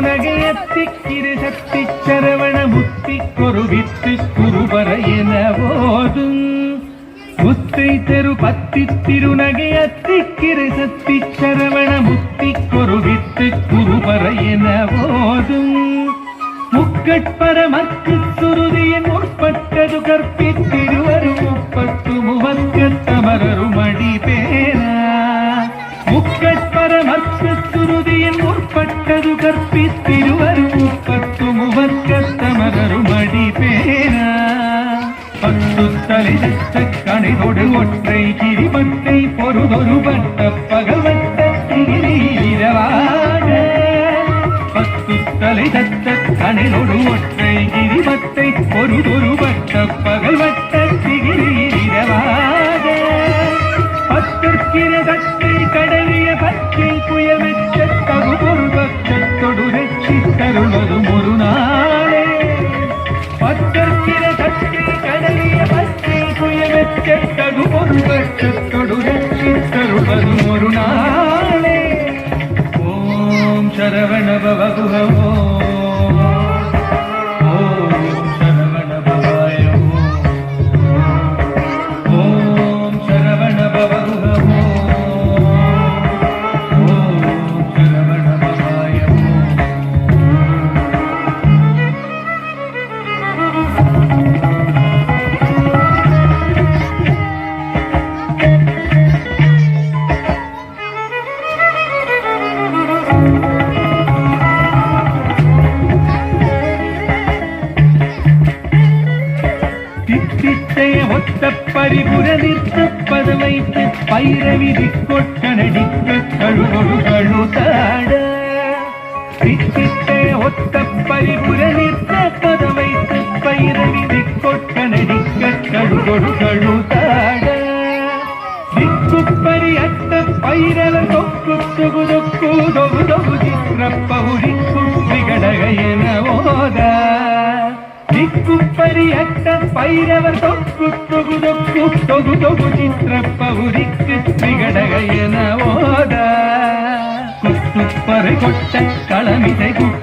நகையத்திக்கிரு சக்தி Saravana முத்திக்கொரு with குருபர என போதும் முத்தை தெரு பத்தி திருநகையத்திக்கிரு சக்தி சரவண முத்திக்கொரு வித்து குருபர என போதும் முக்கட்பரமக்கு சுருதியின் முற்பட்டது கற்பித்திருவரும் முப்பத்து முவக்கத்தமரரும் அடிபேரா முக்கட்பரமக்கு சுருதியின் முற்பட்டது கற்பித்திருவரும் முப்பத்து முவக்கத்தமரரும் அடிபேரா பத்து தலை கணிதொடு ஒற்றை கிரிபட்டை பொருதொரு பட்ட பகவட்ட இரவாக பத்து தலை தத்த கணிதொடு ஒற்றை கிரிபட்டை பொருதொரு பட்ட பகவட்ட இரவாக பத்திற்கிற தட்டை கடலிய பச்சை புயமெச்ச தகு பொருள் பட்சத்தொடு ரட்சி தருவதும் ஒரு நாளே பத்திற்கிற தட்டை கடலிய பச்சை புயமெச்ச தகு பொருள் பட்சத்தொடு ரட்சி தருவதும் ஒரு நாளே ஓம் சரவண பவ குஹவோ ஒத்த பரிபுர நிற்க பதவைத்து பைரவிதி கொட்ட நடிக்க கழுகொடு கழுதாட சித்தித்தே ஒத்த பரிபுர நிற்க பதவைத்து பைரவிதி கொட்ட நடிக்க கழுகொடு கழுதாட திக்குப்பரி அட்ட பைரவர் தொக்கு தொகுதொக்கு தொகு தொகு சித்திரப்பவுரி குற்றிகடகையன ஓத திக்குப்பரி அட்ட பைரவர் தொக்கு தொகுதொக்கு தொகு தொகு சித்திரப்பவுரிக்கு திகடகையன ஓத குத்துப்பறை கொட்ட களமிசை குட்டு